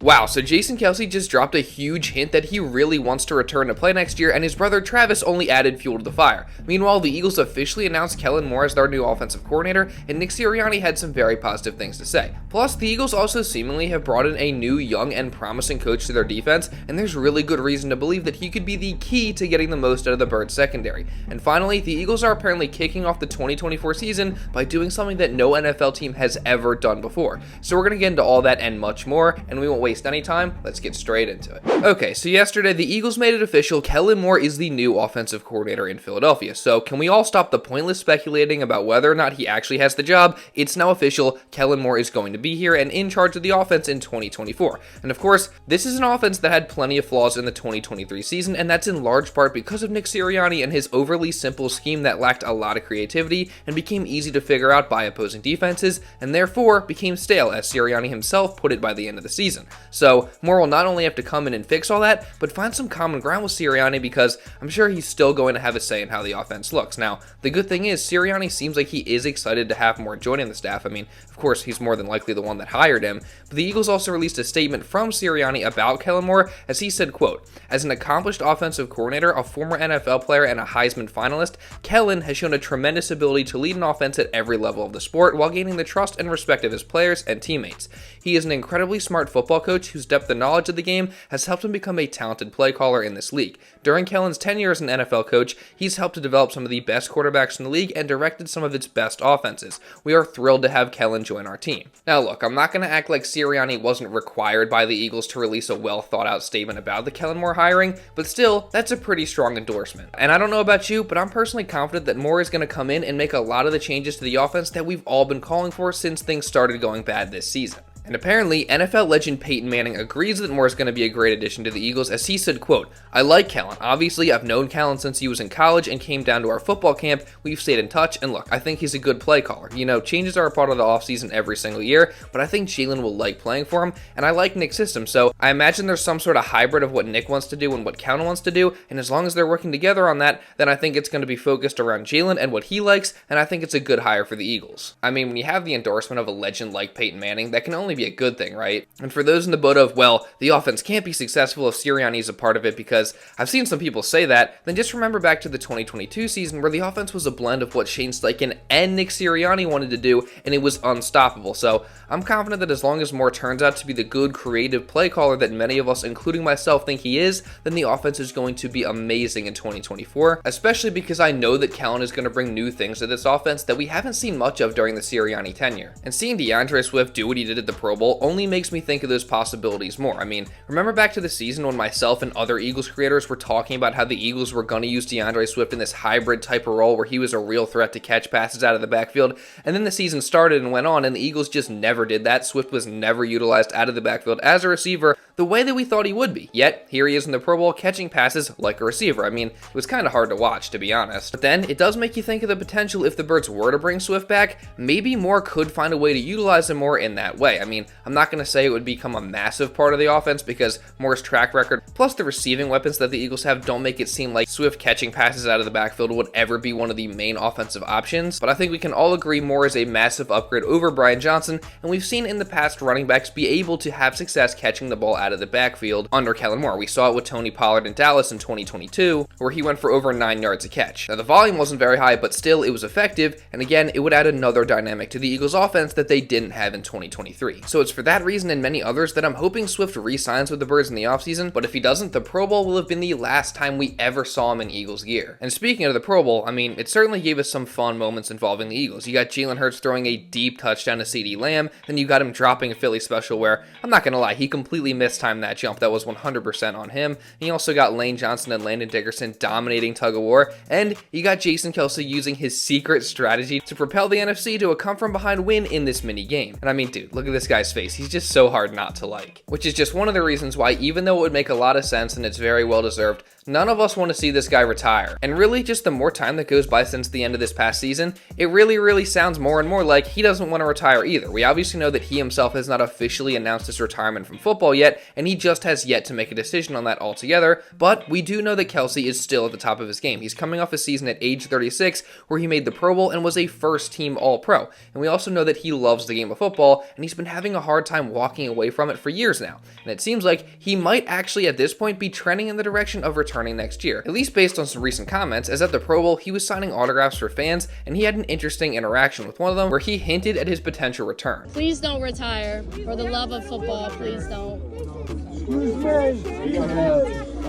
Wow, so Jason Kelce just dropped a huge hint that he really wants to return to play next year, and his brother Travis only added fuel to the fire. Meanwhile, the Eagles officially announced Kellen Moore as their new offensive coordinator, and Nick Sirianni had some very positive things to say. Plus, the Eagles also seemingly have brought in a new, young, and promising coach to their defense, and there's really good reason to believe that he could be the key to getting the most out of the Birds secondary. And finally, the Eagles are apparently kicking off the 2024 season by doing something that no NFL team has ever done before. So we're going to get into all that and much more, and we won't waste any time. Let's get straight into it. Okay, so yesterday the Eagles made it official. Kellen Moore is the new offensive coordinator in Philadelphia. So can we all stop the pointless speculating about whether or not he actually has the job? It's now official. Kellen Moore is going to be here and in charge of the offense in 2024. And of course, this is an offense that had plenty of flaws in the 2023 season, and that's in large part because of Nick Sirianni and his overly simple scheme that lacked a lot of creativity and became easy to figure out by opposing defenses, and therefore became stale, as Sirianni himself put it by the end of the season. So Moore will not only have to come in and fix all that, but find some common ground with Sirianni, because I'm sure he's still going to have a say in how the offense looks. Now, the good thing is Sirianni seems like he is excited to have Moore joining the staff. I mean, of course, he's more than likely the one that hired him, but the Eagles also released a statement from Sirianni about Kellen Moore, as he said, quote, "As an accomplished offensive coordinator, a former NFL player, and a Heisman finalist, Kellen has shown a tremendous ability to lead an offense at every level of the sport while gaining the trust and respect of his players and teammates. He is an incredibly smart football coach whose depth and knowledge of the game has helped him become a talented play caller in this league. During Kellen's tenure as an NFL coach, he's helped to develop some of the best quarterbacks in the league and directed some of its best offenses. We are thrilled to have Kellen join our team." Now look, I'm not going to act like Sirianni wasn't required by the Eagles to release a well thought out statement about the Kellen Moore hiring, but still, that's a pretty strong endorsement. And I don't know about you, but I'm personally confident that Moore is going to come in and make a lot of the changes to the offense that we've all been calling for since things started going bad this season. And apparently, NFL legend Peyton Manning agrees that Moore is going to be a great addition to the Eagles, as he said, quote, "I like Kellen. Obviously, I've known Kellen since he was in college and came down to our football camp. We've stayed in touch, and look, I think he's a good play caller. You know, changes are a part of the offseason every single year, but I think Jalen will like playing for him, and I like Nick's system, so I imagine there's some sort of hybrid of what Nick wants to do and what Kellen wants to do, and as long as they're working together on that, then I think it's going to be focused around Jalen and what he likes, and I think it's a good hire for the Eagles." I mean, when you have the endorsement of a legend like Peyton Manning, that can only be a good thing, right? And for those in the boat of, well, the offense can't be successful if Sirianni is a part of it, because I've seen some people say that, then just remember back to the 2022 season where the offense was a blend of what Shane Steichen and Nick Sirianni wanted to do, and it was unstoppable. So I'm confident that as long as Moore turns out to be the good, creative play caller that many of us, including myself, think he is, then the offense is going to be amazing in 2024, especially because I know that Kellen is going to bring new things to this offense that we haven't seen much of during the Sirianni tenure. And seeing DeAndre Swift do what he did at the Pro Bowl only makes me think of those possibilities more. I mean, remember back to the season when myself and other Eagles creators were talking about how the Eagles were going to use DeAndre Swift in this hybrid type of role where he was a real threat to catch passes out of the backfield, and then the season started and went on, and the Eagles just never did that. Swift was never utilized out of the backfield as a receiver the way that we thought he would be. Yet, here he is in the Pro Bowl catching passes like a receiver. I mean, it was kind of hard to watch, to be honest. But then, it does make you think of the potential if the Birds were to bring Swift back, maybe Moore could find a way to utilize him more in that way. I mean, I'm not going to say it would become a massive part of the offense because Moore's track record, plus the receiving weapons that the Eagles have, don't make it seem like Swift catching passes out of the backfield would ever be one of the main offensive options. But I think we can all agree Moore is a massive upgrade over Brian Johnson, and we've seen in the past running backs be able to have success catching the ball out of the backfield under Kellen Moore. We saw it with Tony Pollard in Dallas in 2022, where he went for over 9 yards a catch. Now, the volume wasn't very high, but still, it was effective, and again, it would add another dynamic to the Eagles offense that they didn't have in 2023. So it's for that reason and many others that I'm hoping Swift re-signs with the Birds in the offseason, but if he doesn't, the Pro Bowl will have been the last time we ever saw him in Eagles gear. And speaking of the Pro Bowl, I mean, it certainly gave us some fun moments involving the Eagles. You got Jalen Hurts throwing a deep touchdown to CeeDee Lamb, then you got him dropping a Philly special where, I'm not gonna lie, he completely mistimed that jump. That was 100% on him. And you also got Lane Johnson and Landon Dickerson dominating tug of war, and you got Jason Kelce using his secret strategy to propel the NFC to a come-from-behind win in this mini game. And I mean, dude, look at this guy's face. He's just so hard not to like. Which is just one of the reasons why, even though it would make a lot of sense and it's very well deserved, None of us want to see this guy retire. And really, just the more time that goes by since the end of this past season, it really sounds more and more like he doesn't want to retire either. We obviously know that he himself has not officially announced his retirement from football yet, and he just has yet to make a decision on that altogether, but we do know that Kelce is still at the top of his game. He's coming off a season at age 36 where he made the Pro Bowl and was a first-team All-Pro. And we also know that he loves the game of football, and he's been having a hard time walking away from it for years now. And it seems like he might actually at this point be trending in the direction of returning next year, at least based on some recent comments, as at the Pro Bowl he was signing autographs for fans, and he had an interesting interaction with one of them where he hinted at his potential return. Please don't retire. For the love of football, please don't.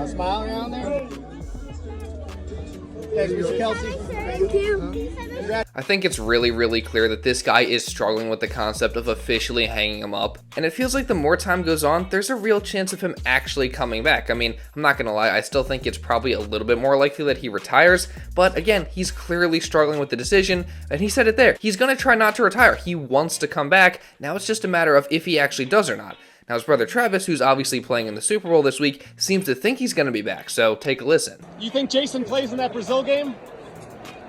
Smile around there. Thanks, Mr. Kelce. Thank you. I think it's really clear that this guy is struggling with the concept of officially hanging him up, and it feels like the more time goes on, there's a real chance of him actually coming back. I mean, I'm not gonna lie, I still think it's probably a little bit more likely that he retires, but again, he's clearly struggling with the decision, and he said it there. He's gonna try not to retire. He wants to come back. Now it's just a matter of if he actually does or not. Now his brother Travis, who's obviously playing in the Super Bowl this week, seems to think he's going to be back, so take a listen. You think Jason plays in that Brazil game?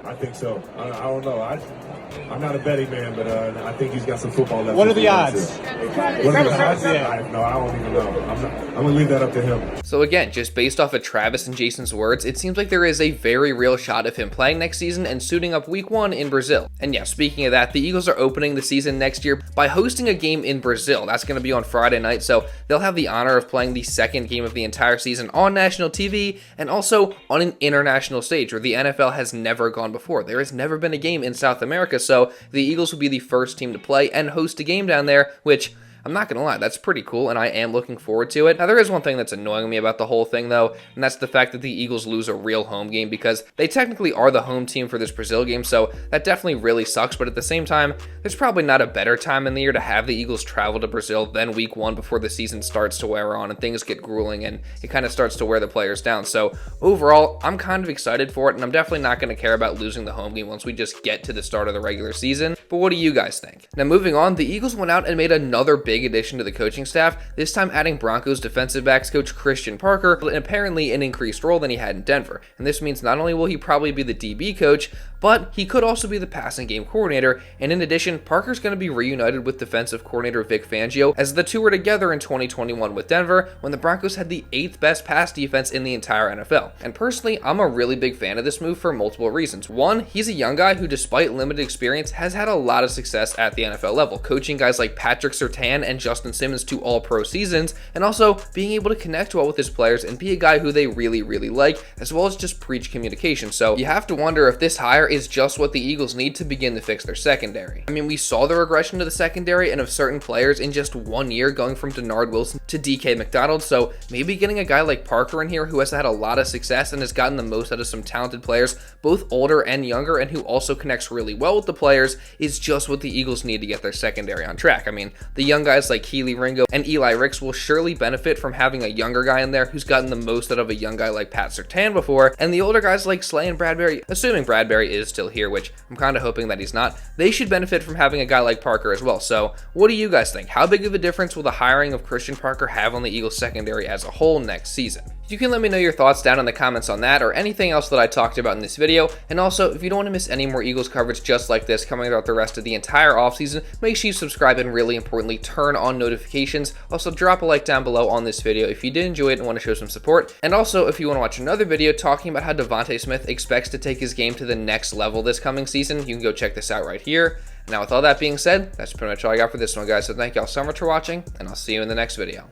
I think so. I don't know. I'm not a betting man, but I think he's got some football left. What are the odds? What are the odds? No, I don't even know. I'm going to leave that up to him. So again, just based off of Travis and Jason's words, it seems like there is a very real shot of him playing next season and suiting up week 1 in Brazil. And yeah, speaking of that, the Eagles are opening the season next year by hosting a game in Brazil. That's going to be on Friday night, so they'll have the honor of playing the second game of the entire season on national TV and also on an international stage where the NFL has never gone before. There has never been a game in South America, so the Eagles will be the first team to play and host a game down there, which I'm not gonna lie, that's pretty cool, and I am looking forward to it. Now, there is one thing that's annoying me about the whole thing, though, and that's the fact that the Eagles lose a real home game because they technically are the home team for this Brazil game, so that definitely really sucks, but at the same time, there's probably not a better time in the year to have the Eagles travel to Brazil than week 1 before the season starts to wear on and things get grueling and it kind of starts to wear the players down. So overall, I'm kind of excited for it, and I'm definitely not going to care about losing the home game once we just get to the start of the regular season. But what do you guys think? Now, moving on, the Eagles went out and made another big addition to the coaching staff, this time adding Broncos defensive backs coach Christian Parker, but apparently an increased role than he had in Denver. And this means not only will he probably be the DB coach, but he could also be the passing game coordinator. And in addition, Parker's going to be reunited with defensive coordinator Vic Fangio, as the two were together in 2021 with Denver when the Broncos had the 8th best pass defense in the entire NFL. And personally, I'm a really big fan of this move for multiple reasons. One, he's a young guy who, despite limited experience, has had a lot of success at the NFL level, coaching guys like Patrick Surtain and Justin Simmons to all-pro seasons, and also being able to connect well with his players and be a guy who they really like, as well as just preach communication. So you have to wonder if this hire is just what the Eagles need to begin to fix their secondary. I mean, we saw the regression to the secondary and of certain players in just 1 year, going from Denard Wilson to DK McDonald, so maybe getting a guy like Parker in here who has had a lot of success and has gotten the most out of some talented players, both older and younger, and who also connects really well with the players, is just what the Eagles need to get their secondary on track. I mean, the young guys like Kelee Ringo and Eli Ricks will surely benefit from having a younger guy in there who's gotten the most out of a young guy like Pat Surtain before, and the older guys like Slay and Bradberry, assuming Bradberry is still here, which I'm kind of hoping that he's not, they should benefit from having a guy like Parker as well. So what do you guys think? How big of a difference will the hiring of Christian Parker have on the Eagles secondary as a whole next season? You can let me know your thoughts down in the comments on that or anything else that I talked about in this video. And also, if you don't want to miss any more Eagles coverage just like this coming throughout the rest of the entire offseason, make sure you subscribe and, really importantly, turn on notifications. Also, drop a like down below on this video if you did enjoy it and want to show some support. And also, if you want to watch another video talking about how Devontae Smith expects to take his game to the next level this coming season, you can go check this out right here. Now, with all that being said, that's pretty much all I got for this one, guys. So thank y'all so much for watching, and I'll see you in the next video.